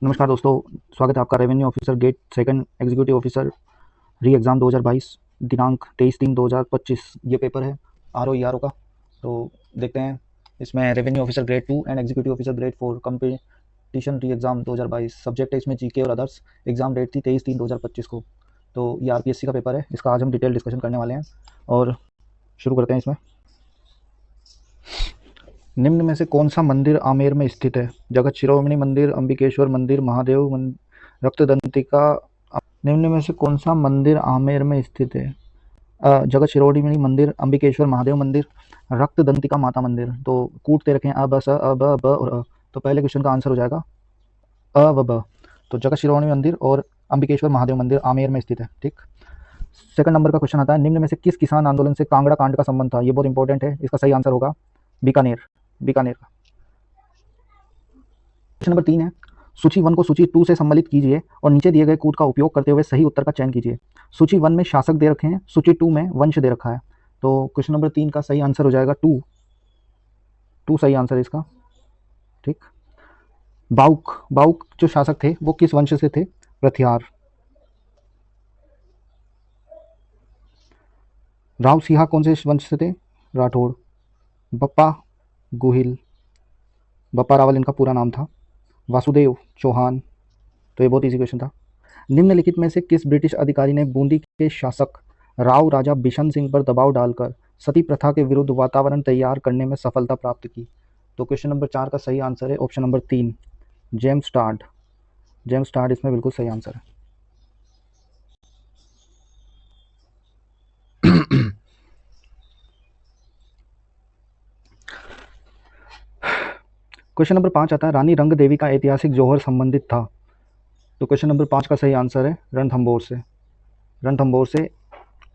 नमस्कार दोस्तों, स्वागत है आपका revenue officer grade second executive officer re exam 2022 दिनांक 23/3/2025 ये पेपर है RO का। तो देखते हैं इसमें revenue officer grade 2 and executive officer grade 4 competition री एग्ज़ाम 2022। सब्जेक्ट है इसमें जीके और अदर्स। एग्ज़ाम डेट थी 23/3/2025 को। तो ये RPSC का पेपर है, इसका आज हम डिटेल डिस्कशन करने वाले हैं और शुरू करते हैं इसमें। निम्न में से कौन सा मंदिर आमेर में स्थित है? जगत शिरोमणि मंदिर, अंबिकेश्वर मंदिर, महादेव रक्तदंतिका। निम्न में से कौन सा मंदिर आमेर में स्थित है? जगत शिरोमणि मंदिर, अंबिकेश्वर महादेव मंदिर, रक्तदंतिका माता मंदिर। तो कूटते रखें अ ब स अ ब ब और अ। तो पहले क्वेश्चन का आंसर हो जाएगा अ व ब। तो जगत शिरोमणि मंदिर और अंबिकेश्वर महादेव मंदिर आमेर में स्थित है। ठीक। सेकंड नंबर का क्वेश्चन आता है, निम्न में से किस किसान आंदोलन से कांगड़ा कांड का संबंध था? ये बहुत इंपॉर्टेंट है, इसका सही आंसर होगा बीकानेर का। क्वेश्चन नंबर 3 है, सूची 1 को सूची 2 से सम्मिलित कीजिए और नीचे दिए गए कूट का उपयोग करते हुए सही उत्तर का चयन कीजिए। सूची 1 में शासक दे रखे हैं, सूची 2 में वंश दे रखा है। तो क्वेश्चन नंबर 3 का सही आंसर हो जाएगा 2 सही आंसर है इसका। ठीक। बाउक जो शासक थे वो किस वंश से थे? प्रथियार। राव सिंहा कौन से वंश से थे? राठौड़। बप्पा गोहिल, बप्पा रावल इनका पूरा नाम था। वासुदेव चौहान। तो ये बहुत ईजी क्वेश्चन था। निम्नलिखित में से किस ब्रिटिश अधिकारी ने बूंदी के शासक राव राजा बिशन सिंह पर दबाव डालकर सती प्रथा के विरुद्ध वातावरण तैयार करने में सफलता प्राप्त की? तो क्वेश्चन नंबर 4 का सही आंसर है ऑप्शन नंबर 3, जेम्स टाड। इसमें बिल्कुल सही आंसर है। क्वेश्चन नंबर 5 आता है, रानी रंग देवी का ऐतिहासिक जौहर संबंधित था। तो क्वेश्चन नंबर 5 का सही आंसर है रणथंभौर से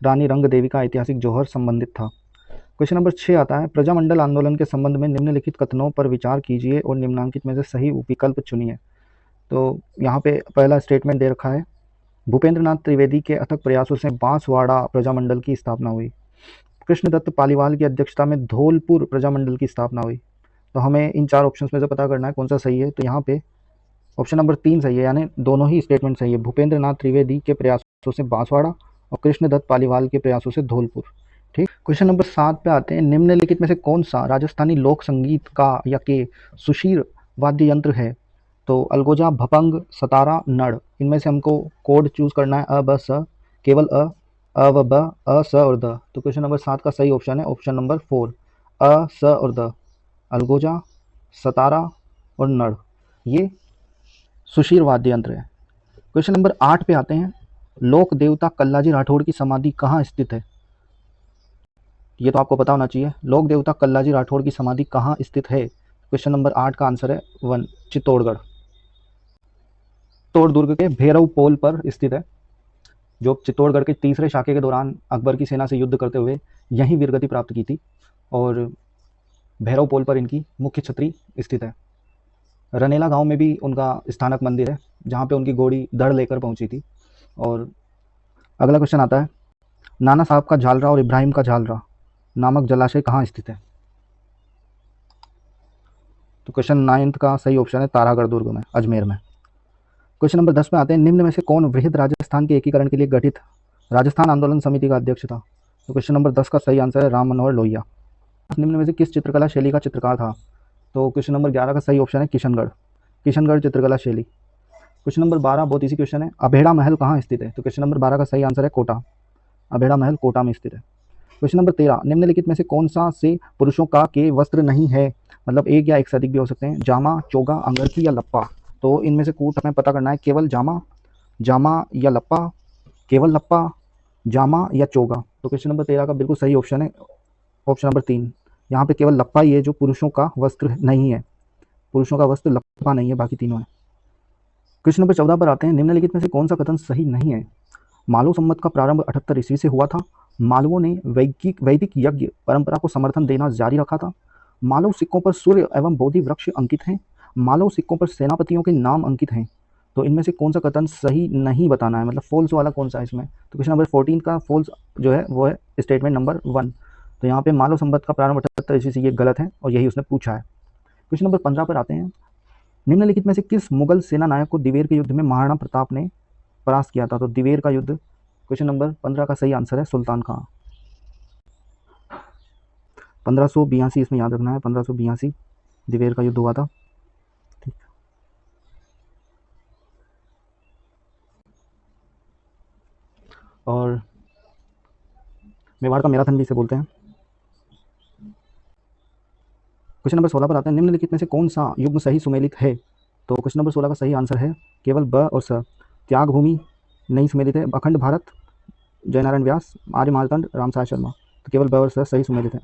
रानी रंग देवी का ऐतिहासिक जौहर संबंधित था। क्वेश्चन नंबर 6 आता है, प्रजामंडल आंदोलन के संबंध में निम्नलिखित कथनों पर विचार कीजिए और निम्नांकित में से सही विकल्प चुनिए। तो यहाँ पे पहला स्टेटमेंट दे रखा है, भूपेंद्रनाथ त्रिवेदी के अथक प्रयासों से बांसवाड़ा प्रजामंडल की स्थापना हुई। कृष्णदत्त पालीवाल की अध्यक्षता में धौलपुर प्रजामंडल की स्थापना हुई। तो हमें इन 4 ऑप्शन में से पता करना है कौन सा सही है। तो यहाँ पे ऑप्शन नंबर 3 सही है, यानी दोनों ही स्टेटमेंट सही है। भूपेंद्रनाथ त्रिवेदी के प्रयासों से बांसवाड़ा और कृष्णदत्त पालीवाल के प्रयासों से धौलपुर। ठीक। क्वेश्चन नंबर 7 पे आते हैं, निम्नलिखित में से कौन सा राजस्थानी लोक संगीत का या के सुशीर वाद्य यंत्र है? तो अलगोजा, भपंग, सतारा, नड़। इनमें से हमको कोड चूज करना है अ ब स, केवल अ व ब, अ स और द। तो क्वेश्चन नंबर 7 का सही ऑप्शन है ऑप्शन नंबर 4, अ स और द। अलगोजा, सतारा और नड़ ये सुशीर वाद्य यंत्र है। क्वेश्चन नंबर 8 पे आते हैं, लोक देवता कल्लाजी राठौड़ की समाधि कहाँ स्थित है? ये तो आपको पता होना चाहिए, लोक देवता कल्लाजी राठौड़ की समाधि कहाँ स्थित है? क्वेश्चन नंबर 8 का आंसर है 1, चित्तौड़गढ़। चित्तौड़ दुर्ग के भैरव पोल पर स्थित है, जो चित्तौड़गढ़ के तीसरे शाके के दौरान अकबर की सेना से युद्ध करते हुए यहीं वीरगति प्राप्त की थी और भैरव पोल पर इनकी मुख्य छतरी स्थित है। रनेला गांव में भी उनका स्थानक मंदिर है, जहाँ पे उनकी घोड़ी दड़ लेकर पहुंची थी। और अगला क्वेश्चन आता है, नाना साहब का झालरा और इब्राहिम का झालरा नामक जलाशय कहाँ स्थित है? तो क्वेश्चन 9 का सही ऑप्शन है तारागढ़ दुर्ग में, अजमेर में। क्वेश्चन नंबर 10 में आते हैं, निम्न में से कौन वृहद राजस्थान के एकीकरण के लिए गठित राजस्थान आंदोलन समिति का अध्यक्ष था? तो क्वेश्चन नंबर 10 का सही आंसर है राम मनोहर लोहिया। निम्न में से किस चित्रकला शैली का चित्रकार था? तो क्वेश्चन नंबर 11 का सही ऑप्शन है किशनगढ़ चित्रकला शैली। क्वेश्चन नंबर 12 बहुत इसी क्वेश्चन है, अभेड़ा महल कहाँ स्थित है? तो क्वेश्चन नंबर 12 का सही आंसर है कोटा, अभेड़ा महल कोटा में स्थित है। क्वेश्चन नंबर 13, निम्नलिखित में से कौन सा से पुरुषों का के वस्त्र नहीं है? मतलब एक या एक से अधिक भी हो सकते हैं, जामा, चोगा, अंगरखी या लप्पा। तो इनमें से कूट हमें पता करना है, केवल जामा या लप्पा, केवल लप्पा, जामा या चोगा। तो क्वेश्चन नंबर 13 का बिल्कुल सही ऑप्शन है ऑप्शन नंबर 3। यहाँ पे केवल लप्पा ही है जो पुरुषों का वस्त्र नहीं है, पुरुषों का वस्त्र लप्पा नहीं है, बाकी तीनों है। क्वेश्चन नंबर 14 पर आते हैं, निम्नलिखित में से कौन सा कथन सही नहीं है? मालव संवत का प्रारंभ 78 ईस्वी से हुआ था। मालवों ने वैदिक यज्ञ परंपरा को समर्थन देना जारी रखा था। मालव सिक्कों पर सूर्य एवं बोधि वृक्ष अंकित हैं। मालव सिक्कों पर सेनापतियों के नाम अंकित हैं। तो इनमें से कौन सा कथन सही नहीं बताना है, मतलब फॉल्स वाला कौन सा है इसमें? तो क्वेश्चन नंबर 14 का फॉल्स जो है वो है स्टेटमेंट नंबर 1। तो यहाँ पे मालव संवत का प्रारंभ 78 ईस्वी से ये गलत है और यही उसने पूछा है। क्वेश्चन नंबर 15 पर आते हैं, निम्नलिखित में से किस मुगल सेना नायक को दिवेर के युद्ध में महाराणा प्रताप ने परास्त किया था? तो दिवेर का युद्ध क्वेश्चन नंबर 15 का सही आंसर है सुल्तान खां। 1582 इसमें याद रखना है, 1582 दिवेर का युद्ध हुआ था। ठीक। और मेवाड़ का मैराथन भी इसे बोलते हैं। क्वेश्चन नंबर 16 पर आते हैं, निम्नलिखित में से कौन सा युग्म सही सुमेलित है? तो क्वेश्चन नंबर 16 का सही आंसर है केवल ब और स। त्याग भूमि नहीं सुमेलित है, अखंड भारत जयनारायण व्यास, आर्य मार्तंड, रामसाय शर्मा, तो केवल ब और स सही सुमेलित है।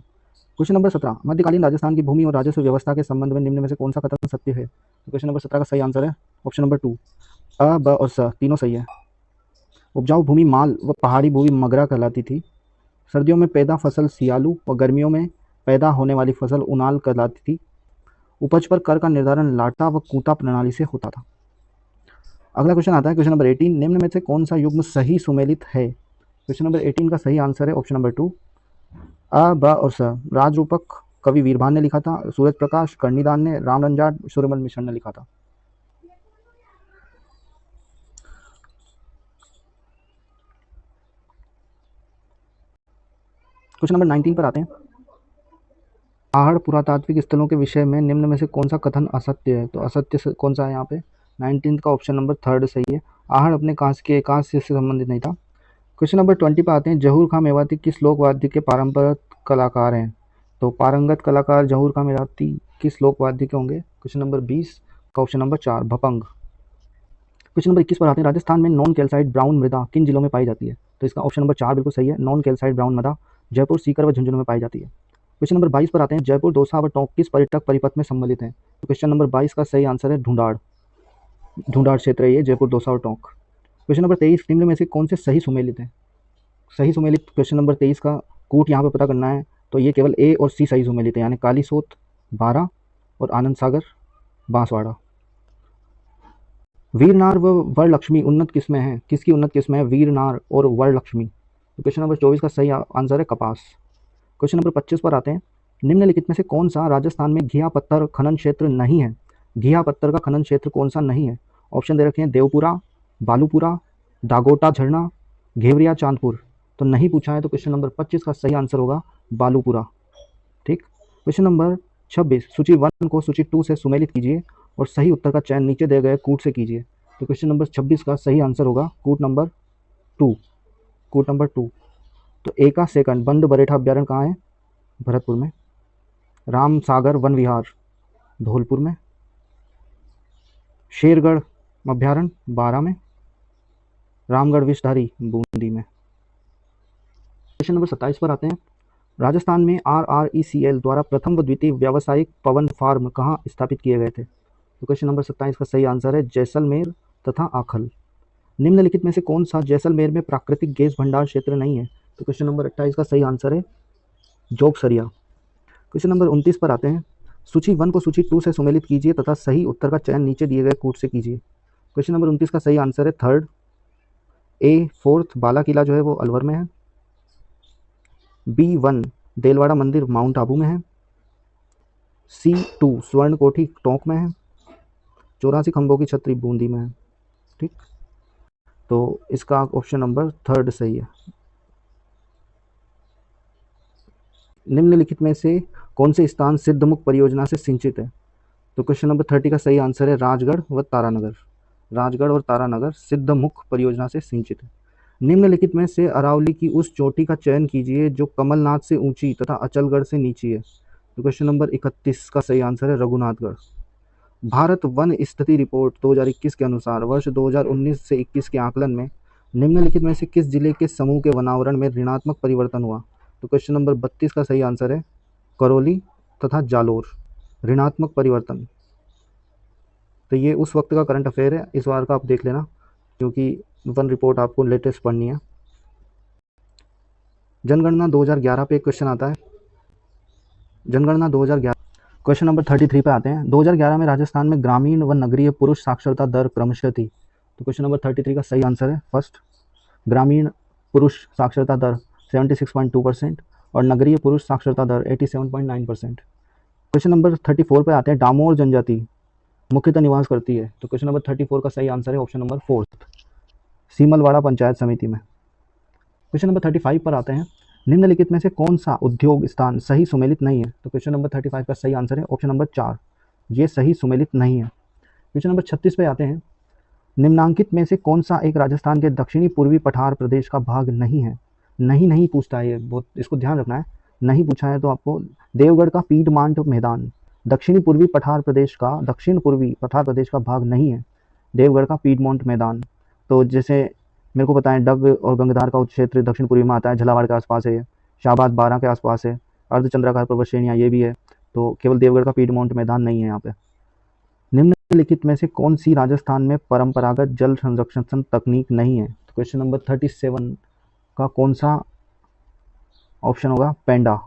क्वेश्चन नंबर 17, मध्यकालीन राजस्थान की भूमि और राजस्व व्यवस्था के संबंध में निम्न में से कौन सा कथन सत्य है? तो क्वेश्चन नंबर 17 का सही आंसर है ऑप्शन नंबर 2, अ, ब और स तीनों सही है। उपजाऊ भूमि माल व पहाड़ी भूमि मगरा कहलाती थी। सर्दियों में पैदा फसल सियालू व गर्मियों में पैदा होने वाली फसल उनाल कहलाती थी। उपज पर कर का निर्धारण लाटा व कूटा प्रणाली से होता था। अगला क्वेश्चन आता है क्वेश्चन नंबर 18, निम्न में से कौन सा युग्म सही सुमेलित है? क्वेश्चन नंबर 18 का सही आंसर है ऑप्शन नंबर 2, अ, ब और स। राजरूपक कवि वीरभान ने लिखा था, सूरज प्रकाश कर्णिदान ने, राम रंजाट सूर्यमल मिश्र ने लिखा था। क्वेश्चन नंबर 19 पर आते हैं, आहड़ पुरातात्विक स्थलों के विषय में निम्न में से कौन सा कथन असत्य है? तो असत्य से कौन सा है यहाँ पे? 19 का ऑप्शन नंबर 3 सही है, आहड़ अपने कांस्य से संबंधित नहीं था। क्वेश्चन नंबर 20 पर आते हैं, जहूर खां मेवाती किस लोक वाद्य के पारंपरिक कलाकार हैं? तो पारंगत कलाकार जहूर खां मेवाती किस लोक वाद्य के होंगे? क्वेश्चन नंबर 20 का option number 4 bhapang. Question number 21 पर आते हैं, राजस्थान में नॉन कैल्साइट ब्राउन मृदा किन जिलों में पाई जाती है? तो इसका ऑप्शन नंबर 4 बिल्कुल सही है, नॉन कैल्साइट ब्राउन मृदा जयपुर, सीकर व झुंझुनू में पाई जाती है। क्वेश्चन नंबर 22 पर आते हैं, जयपुर, दौसा व टोंक किस पर्यटक परिपथ में सम्मिलित है? तो क्वेश्चन नंबर 22 का सही आंसर है ढूंढाड़। ढूंढाड़ क्षेत्र है ये, जयपुर, दौसा और टोंक। क्वेश्चन नंबर 23, निम्न में से कौन से सही सुमेलित है? सही सुमेलित क्वेश्चन नंबर 23 का कूट यहाँ पे पता करना है, तो ये केवल ए और सी सही सुमेलित है, यानी कालीसोत 12 और आनंद सागर बांसवाड़ा। वीरनार व वरलक्ष्मी उन्नत किस्में हैं, किसकी उन्नत किस्में है वीरनार और वरलक्ष्मी? तो क्वेश्चन नंबर 24 का सही आंसर है कपास। क्वेश्चन नंबर 25 पर आते हैं, निम्नलिखित में से कौन सा राजस्थान में घिया पत्थर खनन क्षेत्र नहीं है? घिया पत्थर का खनन क्षेत्र कौन सा नहीं है? ऑप्शन दे रखे हैं, देवपुरा, बालूपुरा, दागोटा झरना, घेवरिया, चांदपुर। तो नहीं पूछा है, तो क्वेश्चन नंबर 25 का सही आंसर होगा बालूपुरा। ठीक। क्वेश्चन नंबर 26, सूची 1 को सूची 2 से सुमेलित कीजिए और सही उत्तर का चयन नीचे दिए गए कूट से कीजिए। तो क्वेश्चन नंबर 26 का सही आंसर होगा कूट नंबर 2। कूट नंबर 2। तो ए का सेकंड, बंद बरेठा अभ्यारण्य कहाँ है? भरतपुर में। राम सागर वन विहार धौलपुर में। शेरगढ़ अभ्यारण्य 12 में। रामगढ़ विषधारी बूंदी में। क्वेश्चन नंबर 27 पर आते हैं, राजस्थान में RRECL द्वारा प्रथम व द्वितीय व्यावसायिक पवन फार्म कहाँ स्थापित किए गए थे? तो क्वेश्चन नंबर 27 का सही आंसर है जैसलमेर तथा आखल। निम्नलिखित में से कौन सा जैसलमेर में प्राकृतिक गैस भंडार क्षेत्र नहीं है? तो क्वेश्चन नंबर 28 का सही आंसर है जोगसरिया। क्वेश्चन नंबर 29 पर आते हैं, सूची 1 को सूची 2 से सुमेलित कीजिए तथा सही उत्तर का चयन नीचे दिए गए कूट से कीजिए। क्वेश्चन नंबर 29 का सही आंसर है थर्ड, ए फोर्थ बाला किला जो है वो अलवर में है। B1 देलवाड़ा मंदिर माउंट आबू में है। C2 स्वर्ण कोठी टोंक में है। 84 खंभों की छतरी बूंदी में है। ठीक, तो इसका ऑप्शन नंबर 3 सही है। निम्नलिखित में से कौन से स्थान सिद्धमुख परियोजना से सिंचित है? तो क्वेश्चन नंबर 30 का सही आंसर है राजगढ़ व तारानगर। राजगढ़ और तारानगर सिद्धमुख परियोजना से सिंचित है। निम्नलिखित में से अरावली की उस चोटी का चयन कीजिए जो कमलनाथ से ऊंची तथा अचलगढ़ से नीची है। तो क्वेश्चन नंबर 31 का सही आंसर है रघुनाथगढ़। भारत वन स्थिति रिपोर्ट 2021 के अनुसार वर्ष 2019 से 21 के आकलन में निम्नलिखित में से किस जिले के समूह के वनावरण में ऋणात्मक परिवर्तन हुआ? तो क्वेश्चन नंबर 32 का सही आंसर है करौली तथा जालोर। ऋणात्मक परिवर्तन, तो ये उस वक्त का करंट अफेयर है, इस बार का आप देख लेना क्योंकि वन रिपोर्ट आपको लेटेस्ट पढ़नी है। जनगणना 2011 पे एक क्वेश्चन आता है, जनगणना 2011। क्वेश्चन नंबर 33 पे आते हैं, 2011 में राजस्थान में ग्रामीण व नगरीय पुरुष साक्षरता दर क्रमशः थी। तो क्वेश्चन नंबर 33 का सही आंसर है फर्स्ट, ग्रामीण पुरुष साक्षरता दर 76.2% और नगरीय पुरुष साक्षरता दर 87.9%। क्वेश्चन नंबर 34 पे आते हैं, डामोर जनजाति मुख्यतः निवास करती है? तो क्वेश्चन नंबर 34 का सही आंसर है ऑप्शन नंबर 4, सीमलवाड़ा पंचायत समिति में। क्वेश्चन नंबर 35 पर आते हैं, निम्नलिखित में से कौन सा उद्योग स्थान सही सुमेलित नहीं है? तो क्वेश्चन नंबर 35 का सही आंसर है ऑप्शन नंबर 4, ये सही सुमेलित नहीं है। क्वेश्चन नंबर 36 पे आते हैं, निम्नांकित में से कौन सा एक राजस्थान के दक्षिणी पूर्वी पठार प्रदेश का भाग नहीं है? नहीं पूछता है, ये बहुत इसको ध्यान रखना है, नहीं पूछा है तो आपको। देवगढ़ का पीडमांट मैदान दक्षिण पूर्वी पठार प्रदेश का भाग नहीं है, देवगढ़ का पीडमांट मैदान। तो जैसे मेरे को पता है, डग और गंगाधार का क्षेत्र दक्षिण पूर्वी में आता है, झालावाड़ के आसपास है, शाहबाद 12 के आसपास है, अर्धचंद्राकार पर्वत श्रेणियाँ ये भी है, तो केवल देवगढ़ का पीडमाउंट मैदान नहीं है यहाँ पे। निम्नलिखित में से कौन सी राजस्थान में परंपरागत जल संरक्षण तकनीक नहीं है? तो क्वेश्चन नंबर 37 का कौन सा ऑप्शन होगा? पेंडा,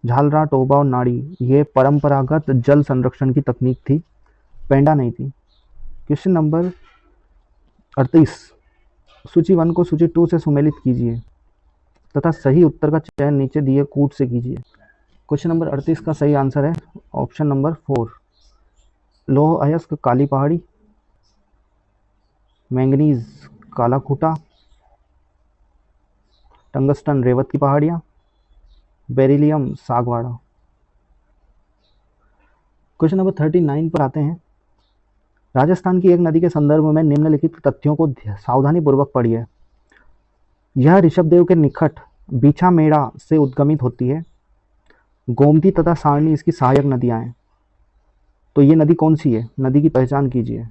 झालरा, टोबा और नाड़ी, ये परंपरागत जल संरक्षण की तकनीक थी, पेंडा नहीं थी। क्वेश्चन नंबर 38, सूची 1 को सूची 2 से सुमेलित कीजिए तथा सही उत्तर का चयन नीचे दिए कूट से कीजिए। क्वेश्चन नंबर 38 का सही आंसर है ऑप्शन नंबर 4, लौह अयस्क काली पहाड़ी, मैंगनीज काला खूटा, टंगस्टन रेवत की पहाड़ियाँ, बेरिलियम सागवाड़ा। क्वेश्चन नंबर 39 पर आते हैं, राजस्थान की एक नदी के संदर्भ में निम्नलिखित तथ्यों को सावधानी पूर्वक पढ़िए। यह ऋषभदेव के निकट बीछामेड़ा से उद्गमित होती है, गोमती तथा सारणी इसकी सहायक नदियां हैं। तो ये नदी कौन सी है? नदी की पहचान कीजिए।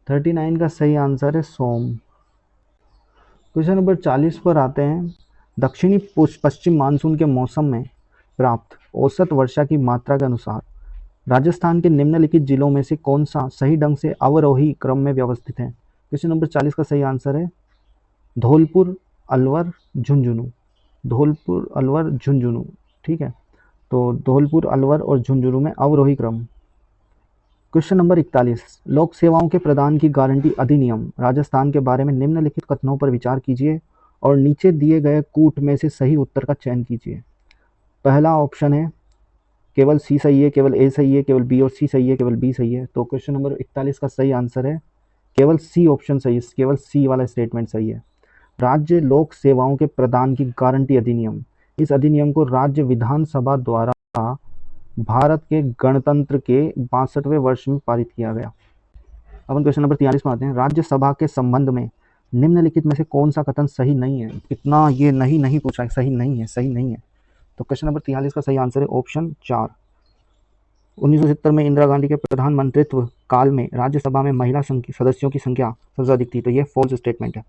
39 का सही आंसर है सोम। क्वेश्चन नंबर 40 पर आते हैं, दक्षिणी पश्चिम मानसून के मौसम में प्राप्त औसत वर्षा की मात्रा के अनुसार राजस्थान के निम्नलिखित जिलों में से कौन सा सही ढंग से अवरोही क्रम में व्यवस्थित है? क्वेश्चन नंबर 40 का सही आंसर है धौलपुर, अलवर, झुंझुनू। धौलपुर, अलवर, झुंझुनू, ठीक है। तो धौलपुर, अलवर और झुंझुनू में अवरोही क्रम। क्वेश्चन नंबर 41, लोक सेवाओं के प्रदान की गारंटी अधिनियम राजस्थान के बारे में निम्नलिखित कथनों पर विचार कीजिए और नीचे दिए गए कूट में से सही उत्तर का चयन कीजिए। पहला ऑप्शन है केवल सी सही है, केवल ए सही है, केवल बी और सी सही है, केवल बी सही है। तो क्वेश्चन नंबर 41 का सही आंसर है केवल सी ऑप्शन सही है, केवल सी वाला स्टेटमेंट सही है। राज्य लोक सेवाओं के प्रदान की गारंटी अधिनियम, इस अधिनियम को राज्य विधानसभा द्वारा भारत के गणतंत्र के 62वें वर्ष में पारित किया गया। अब हम क्वेश्चन नंबर 43 में आते हैं, राज्यसभा के संबंध में निम्नलिखित में से कौन सा कथन सही नहीं है? इतना ये नहीं पूछा है, सही नहीं है। तो क्वेश्चन नंबर 43 का सही आंसर है ऑप्शन 4, 1970 में इंदिरा गांधी के प्रधानमंत्रित्व काल में राज्यसभा में महिला सदस्यों की संख्या सबसे अधिक थी, तो ये फॉल्स स्टेटमेंट है।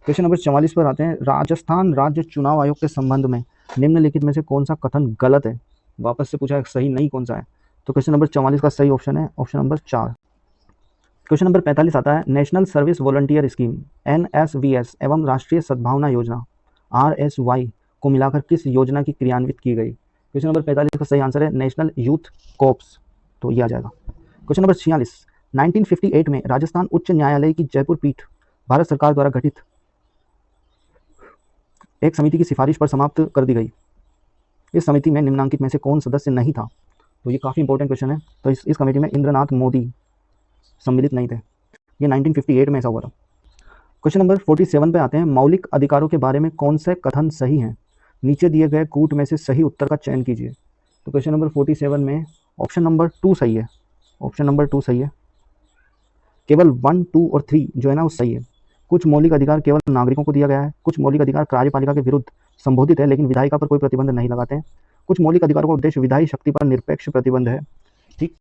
क्वेश्चन नंबर 44 पर आते हैं, राजस्थान राज्य चुनाव आयोग के संबंध में निम्नलिखित में से कौन सा कथन गलत है? वापस से पूछा है सही नहीं कौन सा है, तो क्वेश्चन नंबर 44 का सही ऑप्शन है ऑप्शन नंबर 4। क्वेश्चन नंबर 45 आता है, national service volunteer scheme NSVS एवं राष्ट्रीय सद्भावना योजना RSY को मिलाकर किस योजना की क्रियान्वित की गई? क्वेश्चन नंबर 45 का सही आंसर है नेशनल यूथ कॉर्प्स, तो ये आ जाएगा। क्वेश्चन नंबर 46, 1958 में राजस्थान उच्च न्यायालय की जयपुर पीठ भारत सरकार द्वारा गठित एक समिति की सिफारिश पर समाप्त कर दी गई। इस समिति में निम्नांकित में से कौन सदस्य नहीं था? तो ये काफ़ी इंपॉर्टेंट क्वेश्चन है। तो इस कमेटी में इंद्रनाथ मोदी सम्मिलित नहीं थे, ये 1958 में ऐसा हुआ था। क्वेश्चन नंबर 47 पे आते हैं, मौलिक अधिकारों के बारे में कौन से कथन सही हैं? नीचे दिए गए कूट में से सही उत्तर का चयन कीजिए। तो क्वेश्चन नंबर 47 में ऑप्शन नंबर 2 सही है, ऑप्शन नंबर 2 सही है। केवल 1, 2 और 3 जो है ना वो सही है। कुछ मौलिक अधिकार केवल नागरिकों को दिया गया है, कुछ मौलिक अधिकार कार्यपालिका के विरुद्ध संबोधित है लेकिन विधायिका पर कोई प्रतिबंध नहीं लगाते हैं, कुछ मौलिक अधिकारों का उद्देश्य विधायी शक्ति पर निरपेक्ष प्रतिबंध है,